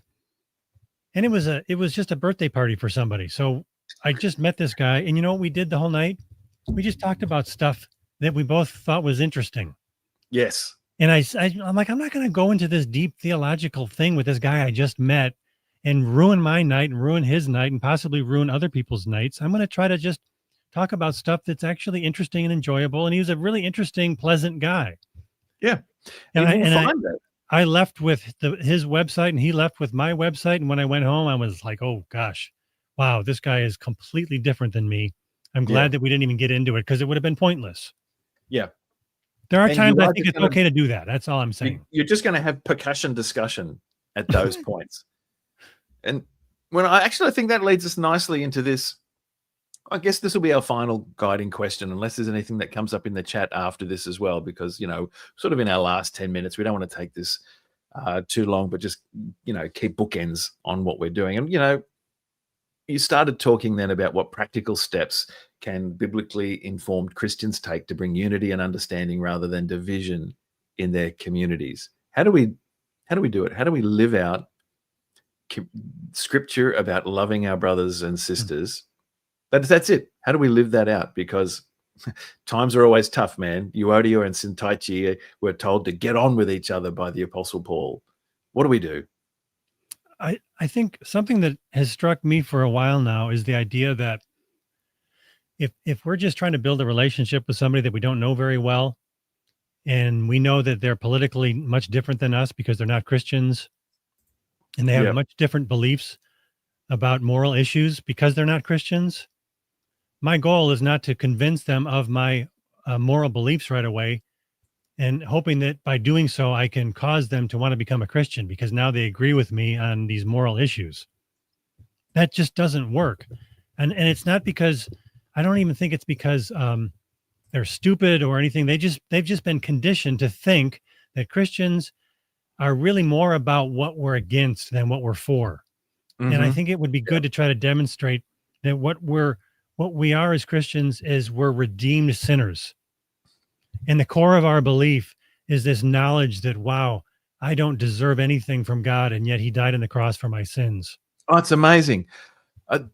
and it was just a birthday party for somebody. So I just met this guy, and you know what we did the whole night? We just talked about stuff that we both thought was interesting. Yes. And I'm like, I'm not going to go into this deep theological thing with this guy I just met and ruin my night and ruin his night and possibly ruin other people's nights. I'm going to try to just talk about stuff that's actually interesting and enjoyable. And he was a really interesting, pleasant guy. Yeah. And I left with his website and he left with my website. And when I went home, I was like, oh gosh, wow, this guy is completely different than me. I'm glad that we didn't even get into it because it would have been pointless. Yeah. There are times I think it's okay to do that. That's all I'm saying. You're just going to have percussion discussion at those points. And I think that leads us nicely into this. I guess this will be our final guiding question, unless there's anything that comes up in the chat after this as well, because, sort of in our last 10 minutes, we don't want to take this too long, but just, keep bookends on what we're doing. And, you started talking then about what practical steps can biblically informed Christians take to bring unity and understanding rather than division in their communities. How do we do it? How do we live out scripture about loving our brothers and sisters? That's it. How do we live that out? Because times are always tough, man. Euodia and Syntyche were told to get on with each other by the Apostle Paul. What do we do? I think something that has struck me for a while now is the idea that if we're just trying to build a relationship with somebody that we don't know very well, and we know that they're politically much different than us because they're not Christians, and they have much different beliefs about moral issues because they're not Christians, my goal is not to convince them of my moral beliefs right away. and hoping that by doing so, I can cause them to want to become a Christian because now they agree with me on these moral issues. That just doesn't work. And it's not because I don't even think it's because they're stupid or anything. They've just been conditioned to think that Christians are really more about what we're against than what we're for. And I think it would be good to try to demonstrate that what we are as Christians is we're redeemed sinners. And the core of our belief is this knowledge that, wow, I don't deserve anything from God, and yet he died on the cross for my sins. Oh, it's amazing. And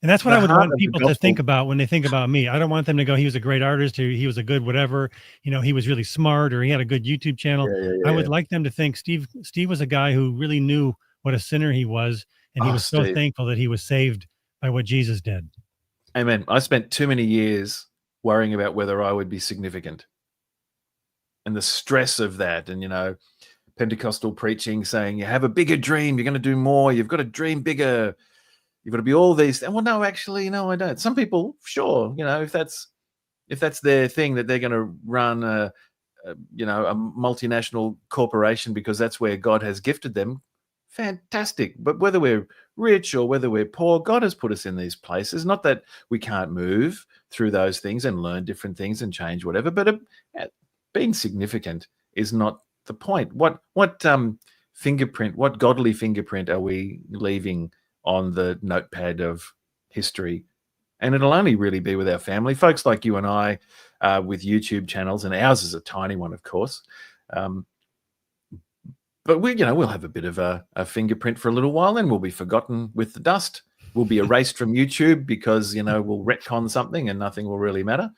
that's what The I would heart want of the people to gospel- think about when they think about me. I don't want them to go, he was a great artist, he was a good whatever, he was really smart, or he had a good YouTube channel. I would like them to think Steve was a guy who really knew what a sinner he was, and he was so Steve. thankful that he was saved by what Jesus did. Amen. I spent too many years worrying about whether I would be significant. And the stress of that, and Pentecostal preaching saying you have a bigger dream, you're going to do more, you've got to dream bigger, you've got to be all these. And well, no, actually, no, I don't. Some people, sure, if that's their thing, that they're going to run a multinational corporation because that's where God has gifted them, fantastic. But whether we're rich or whether we're poor, God has put us in these places. Not that we can't move through those things and learn different things and change whatever, but being significant is not the point. What fingerprint, what godly fingerprint are we leaving on the notepad of history? And it'll only really be with our family, folks like you and I, with YouTube channels, and ours is a tiny one, of course. But we'll have a bit of a fingerprint for a little while, then we'll be forgotten with the dust. We'll be erased from YouTube because, we'll retcon something and nothing will really matter.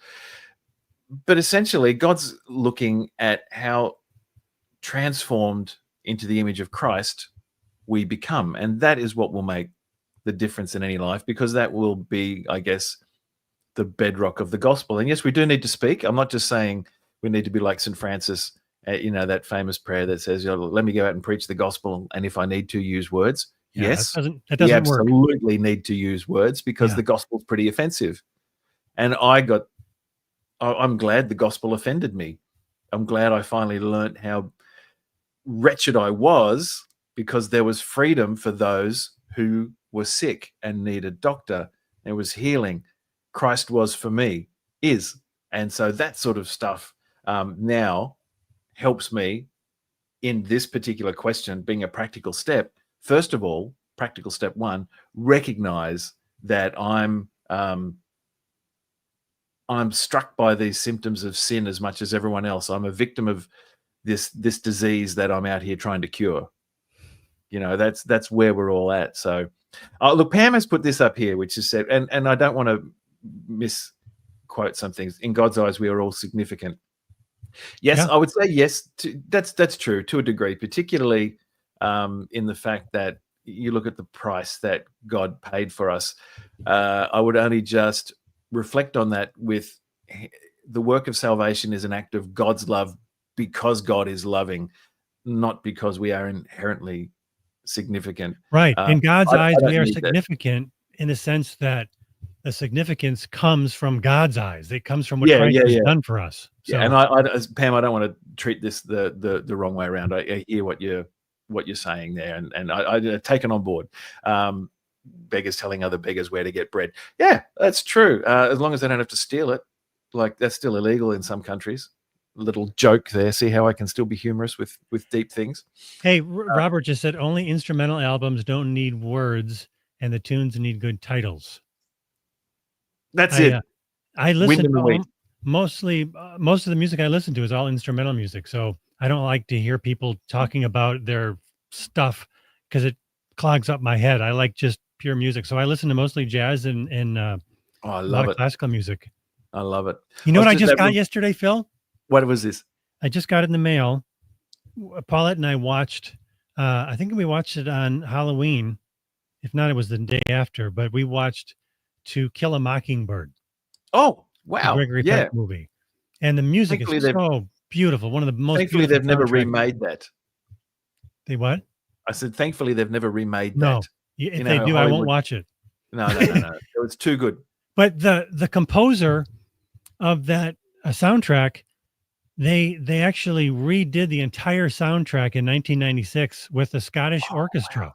But essentially, God's looking at how transformed into the image of Christ we become. And that is what will make the difference in any life, because that will be, I guess, the bedrock of the gospel. And yes, we do need to speak. I'm not just saying we need to be like St. Francis, that famous prayer that says, let me go out and preach the gospel, and if I need to, use words. Yeah, yes, that doesn't we work. absolutely need to use words because the gospel's pretty offensive. And I'm glad the gospel offended me. I'm glad I finally learned how wretched I was, because there was freedom for those who were sick and needed a doctor. There was healing. Christ was for me, is. And so that sort of stuff now helps me in this particular question, being a practical step. First of all, practical step one, recognize that I'm struck by these symptoms of sin as much as everyone else. I'm a victim of this disease that I'm out here trying to cure. That's where we're all at. So look, Pam has put this up here, which is said, and I don't want to misquote some things. In God's eyes, we are all significant. Yes, I would say yes. That's true to a degree, particularly in the fact that you look at the price that God paid for us. I would only just reflect on that with the work of salvation is an act of God's love, because God is loving, not because we are inherently significant. Right. In God's eyes, we are need that. significant in the sense that the significance comes from God's eyes. It comes from what Christ has done for us. So, and I, Pam, I don't want to treat this the wrong way around. I hear what you're saying there, and I take it on board. Beggars telling other beggars where to get bread. Yeah, that's true. As long as they don't have to steal it, like that's still illegal in some countries. Little joke there. See how I can still be humorous with deep things. Hey, Robert just said only instrumental albums don't need words, and the tunes need good titles. That's it. I listen to mostly most of the music I listen to is all instrumental music. So I don't like to hear people talking about their stuff because it clogs up my head. I like just pure music. So I listen to mostly jazz and I a lot love of it. classical music. I love it. You know what I just got yesterday, Phil? What was this? I just got it in the mail. Paulette and I watched, I think we watched it on Halloween. If not, it was the day after, but we watched To Kill a Mockingbird. Oh, wow. The Gregory Peck movie. And the music is so beautiful. One of the most Thankfully, they've never remade that. They what? I said, thankfully, they've never remade no. that. If they do, I won't watch it. No. It was too good. But the composer of that soundtrack They actually redid the entire soundtrack in 1996 with the Scottish orchestra. Wow.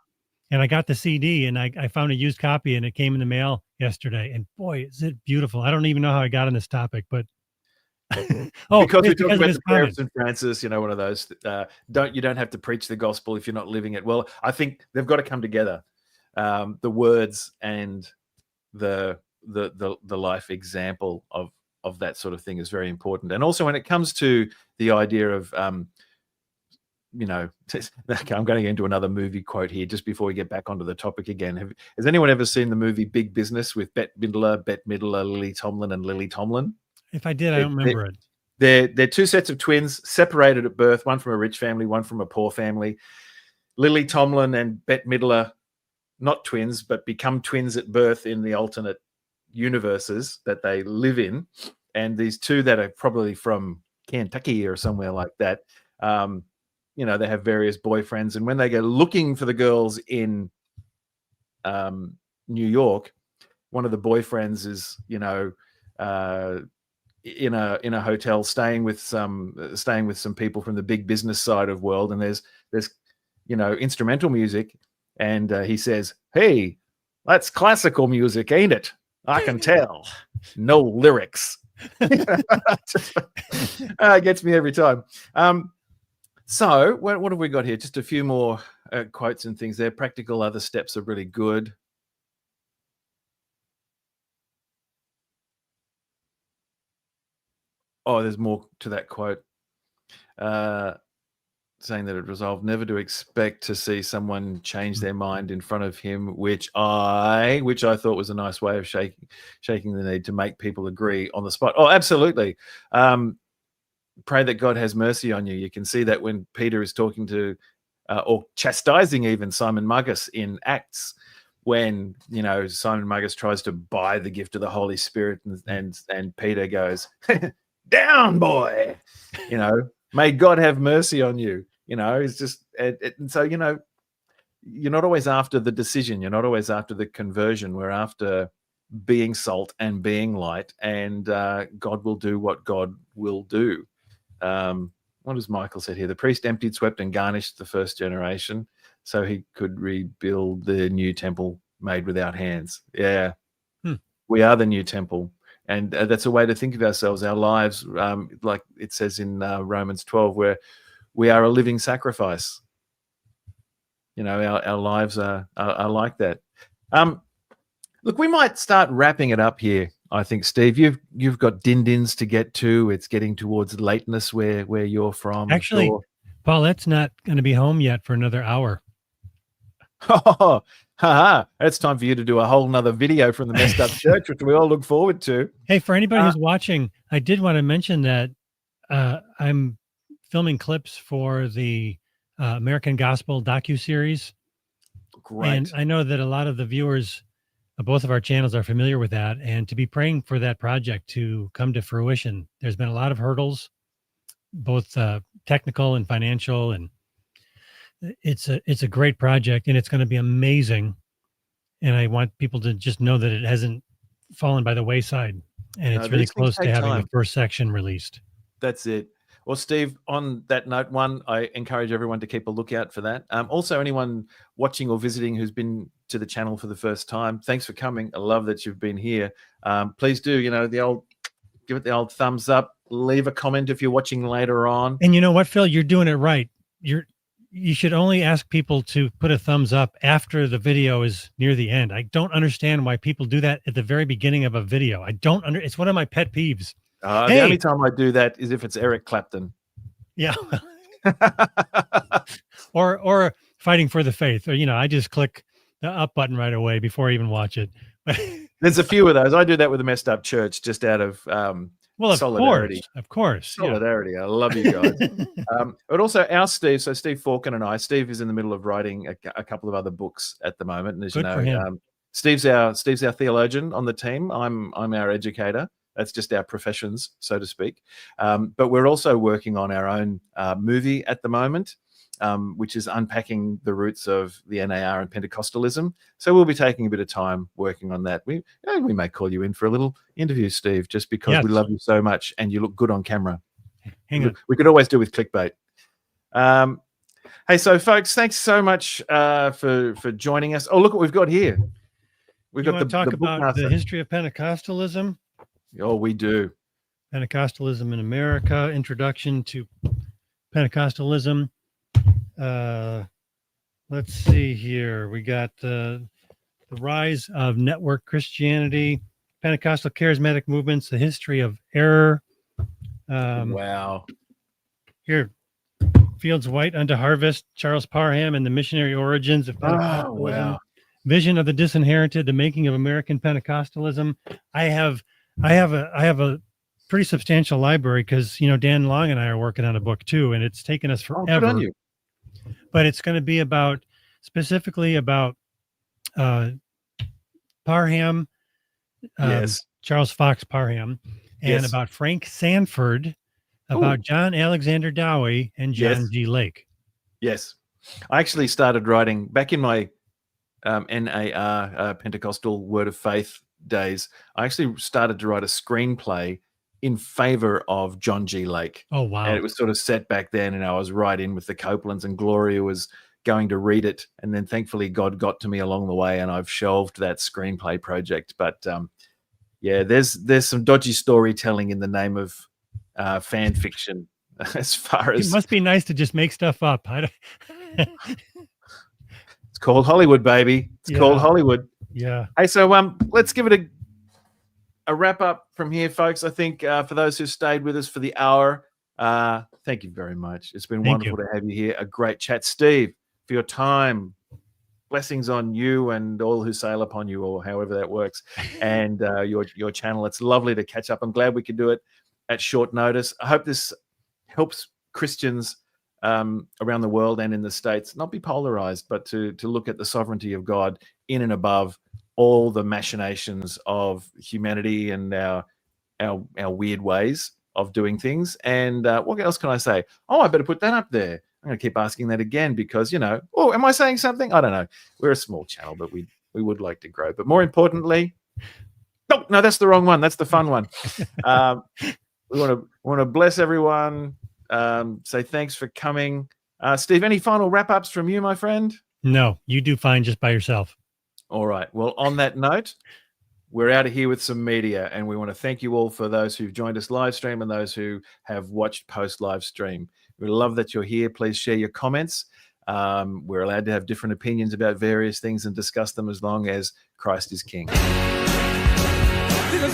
And I got the CD and I found a used copy and it came in the mail yesterday. And boy, is it beautiful. I don't even know how I got on this topic, but oh, Because we it's talked because of about his the prayer of comment. St. Francis, one of those. You don't have to preach the gospel if you're not living it. Well, I think they've got to come together. The words and the life example of that sort of thing is very important. And also when it comes to the idea of I'm going to get into another movie quote here just before we get back onto the topic again. Has anyone ever seen the movie Big Business with Bette Midler, Lily Tomlin, and Lily Tomlin? If I did, I don't remember it. They're two sets of twins separated at birth, one from a rich family, one from a poor family. Lily Tomlin and Bette Midler, not twins, but become twins at birth in the alternate universes that they live in. And these two that are probably from Kentucky or somewhere like that, they have various boyfriends. And when they go looking for the girls in New York, one of the boyfriends is, in a hotel staying with some people from the big business side of world, and there's instrumental music, and he says, "Hey, that's classical music, ain't it? I can tell. No lyrics." It gets me every time. So what have we got here? Just a few more quotes and things there. Practical other steps are really good. Oh, there's more to that quote. Saying that it resolved never to expect to see someone change their mind in front of him, which I thought was a nice way of shaking the need to make people agree on the spot. Oh, absolutely. Pray that God has mercy on you. You can see that when Peter is talking to or chastising even Simon Magus in Acts, when Simon Magus tries to buy the gift of the Holy Spirit, and Peter goes, "Down, boy," may God have mercy on you. It's just, and so, you're not always after the decision. You're not always after the conversion. We're after being salt and being light, and God will do what God will do. What does Michael said here? The priest emptied, swept, and garnished the first generation so he could rebuild the new temple made without hands. Yeah. We are the new temple. And that's a way to think of ourselves, our lives, like it says in Romans 12, where we are a living sacrifice. Our lives are like that. Look, we might start wrapping it up here. I think, Steve, you've got din-dins to get to. It's getting towards lateness where you're from. Actually, sure. Paulette's not going to be home yet for another hour. It's time for you to do a whole nother video from the Messed Up Church, which we all look forward to. Hey, for anybody who's watching, I did want to mention that I'm filming clips for the American Gospel docuseries. Great. And I know that a lot of the viewers of both of our channels are familiar with that, and to be praying for that project to come to fruition. There's been a lot of hurdles, both technical and financial, and it's a great project, and it's going to be amazing. And I want people to just know that it hasn't fallen by the wayside, and it's really close to having the first section released. That's it. Well, Steve, on that note, I encourage everyone to keep a lookout for that. Also, anyone watching or visiting who's been to the channel for the first time, thanks for coming. I love that you've been here. Please do, give it the old thumbs up. Leave a comment if you're watching later on. And you know what, Phil? You're doing it right. You should only ask people to put a thumbs up after the video is near the end. I don't understand why people do that at the very beginning of a video. It's one of my pet peeves. The only time I do that is if it's Eric Clapton. Yeah. or Fighting for the Faith, or I just click the up button right away before I even watch it. There's a few of those. I do that with the Messed Up Church just out of solidarity. Of course. Solidarity. Yeah. I love you guys. But also our Steve, so Steve Falken and I. Steve is in the middle of writing a couple of other books at the moment, and as Good for him. Steve's our theologian on the team. I'm our educator. That's just our professions, so to speak. But we're also working on our own movie at the moment, which is unpacking the roots of the NAR and Pentecostalism. So we'll be taking a bit of time working on that. We may call you in for a little interview, Steve, just because we love you so much and you look good on camera. Hang on. We could always do with clickbait. Hey, so folks, thanks so much for joining us. Oh, look what we've got here. We've You got want to talk the about Bookmaster. the history of Pentecostalism? Oh, we do. Pentecostalism in America, introduction to Pentecostalism. Let's see here. We got the rise of network Christianity, Pentecostal charismatic movements, the history of error. Wow. Here, Fields White unto Harvest, Charles Parham and the missionary origins of Pentecostalism. Oh, wow. Vision of the Disinherited, the making of American Pentecostalism. I have a pretty substantial library because Dan Long and I are working on a book too, and it's taken us Oh, forever. good on you. But it's going to be specifically about Parham, Yes. Charles Fox Parham, and Yes. about Frank Sanford, about John Alexander Dowie, and John Yes. G. Lake. Yes. I actually started writing back in my NAR Pentecostal Word of Faith days. I actually started to write a screenplay in favor of John G. Lake. Oh, wow. And it was sort of set back then, and I was right in with the Copelands, and Gloria was going to read it. And then thankfully God got to me along the way, and I've shelved that screenplay project. But yeah, there's some dodgy storytelling in the name of fan fiction as far as... It must be nice to just make stuff up. It's called Hollywood, baby. It's called Hollywood. Yeah. Hey, so let's give it a wrap up from here, folks. I think for those who stayed with us for the hour, thank you very much. It's been wonderful to have you here. A great chat. Steve, for your time. Blessings on you and all who sail upon you, or however that works, and your channel. It's lovely to catch up. I'm glad we could do it at short notice. I hope this helps Christians around the world and in the States not be polarized, but to look at the sovereignty of God in and above all the machinations of humanity and our weird ways of doing things. And what else can I say? Oh, I better put that up there. I'm going to keep asking that again because, oh, am I saying something? I don't know. We're a small channel, but we would like to grow. But more importantly, no, that's the wrong one. That's the fun one. We want to bless everyone. Say thanks for coming. Steve, any final wrap-ups from you, my friend? No, you do fine just by yourself. All right. Well, on that note, we're out of here with some media, and we want to thank you all for those who've joined us live stream and those who have watched post live stream. We love that you're here. Please share your comments. We're allowed to have different opinions about various things and discuss them as long as Christ is King. Because